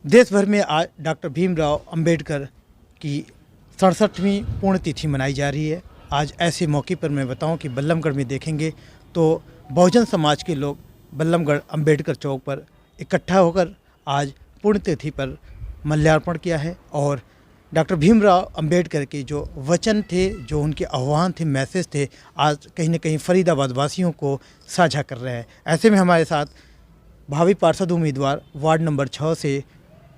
देश भर में आज डॉक्टर भीमराव अंबेडकर की 67वीं पुण्यतिथि मनाई जा रही है। आज ऐसे मौके पर मैं बताऊं कि बल्लभगढ़ में देखेंगे तो बहुजन समाज के लोग बल्लभगढ़ अंबेडकर चौक पर इकट्ठा होकर आज पुण्यतिथि पर माल्यार्पण किया है और डॉक्टर भीमराव अंबेडकर के जो वचन थे, जो उनके आह्वान थे, मैसेज थे, आज कहीं न कहीं फरीदाबाद वासियों को साझा कर रहे हैं। ऐसे में हमारे साथ भावी पार्षद उम्मीदवार वार्ड नंबर 6 से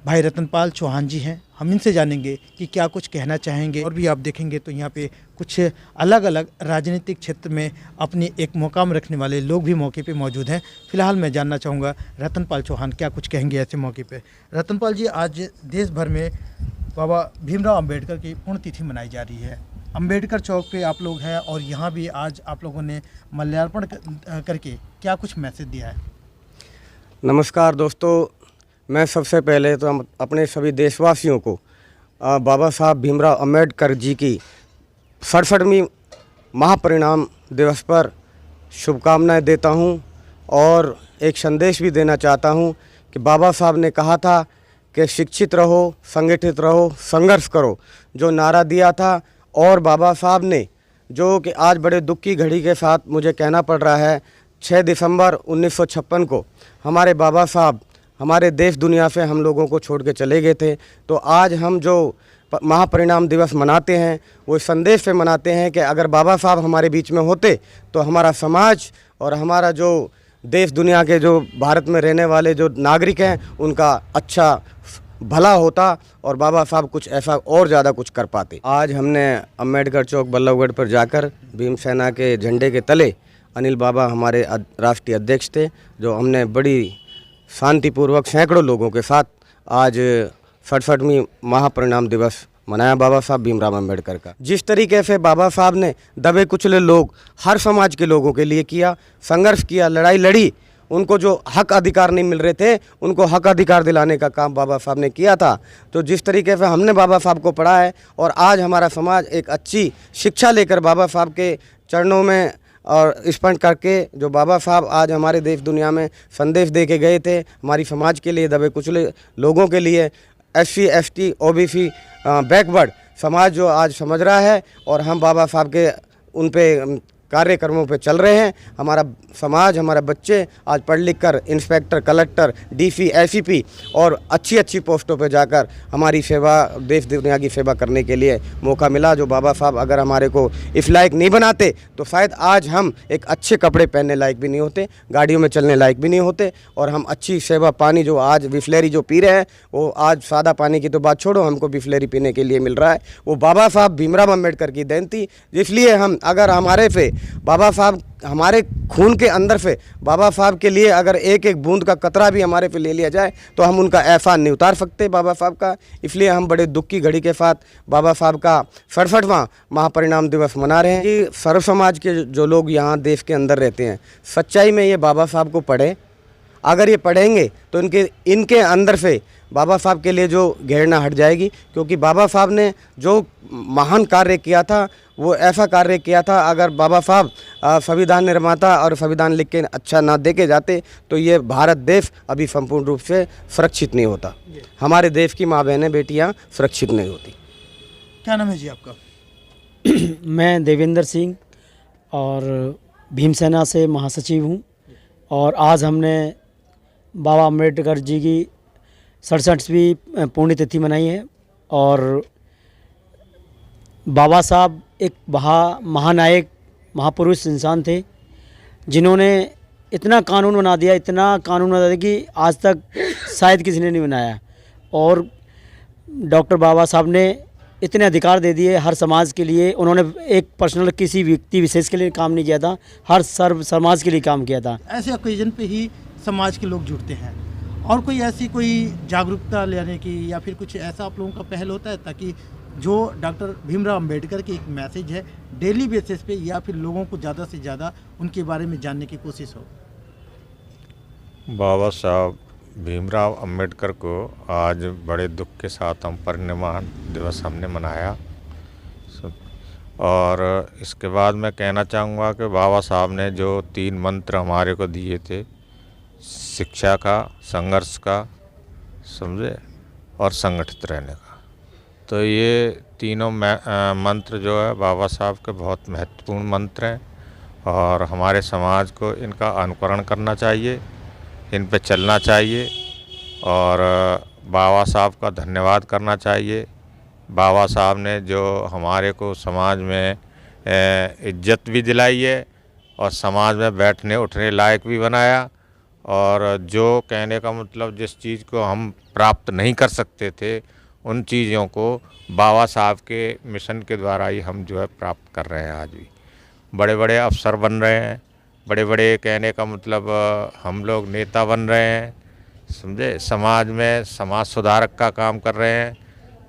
भाई रतनपाल चौहान जी हैं। हम इनसे जानेंगे कि क्या कुछ कहना चाहेंगे। और भी आप देखेंगे तो यहाँ पे कुछ अलग अलग राजनीतिक क्षेत्र में अपनी एक मुकाम रखने वाले लोग भी मौके पे मौजूद हैं। फिलहाल मैं जानना चाहूँगा रतनपाल चौहान क्या कुछ कहेंगे ऐसे मौके पे। रतनपाल जी, आज देश भर में बाबा भीमराव अंबेडकर की पुण्यतिथि मनाई जा रही है। अंबेडकर चौक पे आप लोग हैं और यहाँ भी आज आप लोगों ने माल्यार्पण करके क्या कुछ मैसेज दिया है? नमस्कार दोस्तों, मैं सबसे पहले तो अपने सभी देशवासियों को बाबा साहब भीमराव अंबेडकर जी की 67वीं महापरिनिर्वाण दिवस पर शुभकामनाएं देता हूं और एक संदेश भी देना चाहता हूं कि बाबा साहब ने कहा था कि शिक्षित रहो, संगठित रहो, संघर्ष करो, जो नारा दिया था। और बाबा साहब ने जो कि आज बड़े दुख की घड़ी के साथ मुझे कहना पड़ रहा है, 6 दिसंबर 1956 को हमारे बाबा साहब हमारे देश दुनिया से हम लोगों को छोड़ के चले गए थे। तो आज हम जो महापरिनिर्वाण दिवस मनाते हैं वो इस संदेश से मनाते हैं कि अगर बाबा साहब हमारे बीच में होते तो हमारा समाज और हमारा जो देश दुनिया के जो भारत में रहने वाले जो नागरिक हैं उनका अच्छा भला होता और बाबा साहब कुछ ऐसा और ज़्यादा कुछ कर पाते। आज हमने अम्बेडकर चौक बल्लभगढ़ पर जाकर भीमसेना के झंडे के तले अनिल बाबा हमारे राष्ट्रीय अध्यक्ष थे, जो हमने बड़ी शांतिपूर्वक सैकड़ों लोगों के साथ आज 67वीं महापरिनिर्वाण दिवस मनाया बाबा साहब भीमराव अंबेडकर का। जिस तरीके से बाबा साहब ने दबे कुचले लोग हर समाज के लोगों के लिए किया, संघर्ष किया, लड़ाई लड़ी, उनको जो हक अधिकार नहीं मिल रहे थे उनको हक अधिकार दिलाने का काम बाबा साहब ने किया था। तो जिस तरीके से हमने बाबा साहब को पढ़ा है और आज हमारा समाज एक अच्छी शिक्षा लेकर बाबा साहब के चरणों में और स्पंद करके जो बाबा साहब आज हमारे देश दुनिया में संदेश दे के गए थे, हमारी समाज के लिए, दबे कुचले लोगों के लिए, SC ST OBC बैकवर्ड समाज जो आज समझ रहा है और हम बाबा साहब के उन पे कार्यक्रमों पे चल रहे हैं। हमारा समाज, हमारे बच्चे आज पढ़ लिख कर इंस्पेक्टर, कलेक्टर, DC SCP और अच्छी अच्छी पोस्टों पे जाकर हमारी सेवा, देश दुनिया की सेवा करने के लिए मौका मिला। जो बाबा साहब अगर हमारे को इस लायक नहीं बनाते तो शायद आज हम एक अच्छे कपड़े पहनने लायक भी नहीं होते, गाड़ियों में चलने लायक भी नहीं होते और हम अच्छी सेवा, पानी जो आज बिस्लेरी जो पी रहे हैं वो आज सादा पानी की तो बात छोड़ो, हमको बिस्लेरी पीने के लिए मिल रहा है, वो बाबा साहब भीमराव अंबेडकर की देन थी। इसलिए हम अगर हमारे से बाबा साहब हमारे खून के अंदर से बाबा साहब के लिए अगर एक एक बूंद का कतरा भी हमारे पे ले लिया जाए तो हम उनका एहसान नहीं उतार सकते बाबा साहब का। इसलिए हम बड़े दुख की घड़ी के साथ बाबा साहब का 67वां महापरिनिर्वाण दिवस मना रहे हैं कि सर्व समाज के जो लोग यहाँ देश के अंदर रहते हैं सच्चाई में ये बाबा साहब को पढ़े। अगर ये पढ़ेंगे तो इनके अंदर से बाबा साहब के लिए जो घृणा हट जाएगी, क्योंकि बाबा साहब ने जो महान कार्य किया था वो ऐसा कार्य किया था। अगर बाबा साहब संविधान निर्माता और संविधान लिख के अच्छा ना दे के जाते तो ये भारत देश अभी संपूर्ण रूप से सुरक्षित नहीं होता, हमारे देश की माँ बहनें बेटियाँ सुरक्षित नहीं होती। क्या नाम है जी आपका? मैं देवेंद्र सिंह और भीमसेना से महासचिव हूँ और आज हमने बाबा अम्बेडकर जी की 67वीं पुण्यतिथि मनाई है। और बाबा साहब एक महानायक, महापुरुष इंसान थे जिन्होंने इतना कानून बना दिया, इतना कानून बना दिया कि आज तक शायद किसी ने नहीं बनाया। और डॉक्टर बाबा साहब ने इतने अधिकार दे दिए हर समाज के लिए। उन्होंने एक पर्सनल किसी व्यक्ति विशेष के लिए काम नहीं किया था, हर सर्व समाज के लिए काम किया था। ऐसे ओकेजन पे ही समाज के लोग जुड़ते हैं और कोई ऐसी कोई जागरूकता लेने की या फिर कुछ ऐसा आप लोगों का पहल होता है ताकि जो डॉक्टर भीमराव अंबेडकर की एक मैसेज है डेली बेसिस पे या फिर लोगों को ज़्यादा से ज़्यादा उनके बारे में जानने की कोशिश हो? बाबा साहब भीमराव अंबेडकर को आज बड़े दुख के साथ हम परिनिर्वाण दिवस हमने मनाया। और इसके बाद मैं कहना चाहूँगा कि बाबा साहब ने जो 3 मंत्र हमारे को दिए थे, शिक्षा का, संघर्ष का, समझे, और संगठित रहने का। तो ये तीनों मंत्र जो है बाबा साहब के बहुत महत्वपूर्ण मंत्र हैं और हमारे समाज को इनका अनुकरण करना चाहिए, इन पे चलना चाहिए और बाबा साहब का धन्यवाद करना चाहिए। बाबा साहब ने जो हमारे को समाज में इज्जत भी दिलाई है और समाज में बैठने उठने लायक भी बनाया, और जो कहने का मतलब जिस चीज़ को हम प्राप्त नहीं कर सकते थे उन चीज़ों को बाबा साहब के मिशन के द्वारा ही हम जो है प्राप्त कर रहे हैं। आज भी बड़े बड़े अफसर बन रहे हैं, बड़े बड़े कहने का मतलब हम लोग नेता बन रहे हैं, समझे, समाज में समाज सुधारक का काम कर रहे हैं।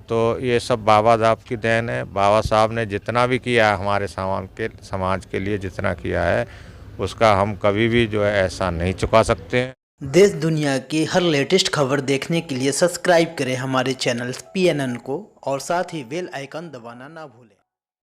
तो ये सब बाबा साहब की देन है। बाबा साहब ने जितना भी किया है हमारे समाज के लिए जितना किया है उसका हम कभी भी जो है एहसान नहीं चुका सकते हैं। देश दुनिया की हर लेटेस्ट खबर देखने के लिए सब्सक्राइब करें हमारे चैनल PNN को और साथ ही बेल आइकन दबाना ना भूलें।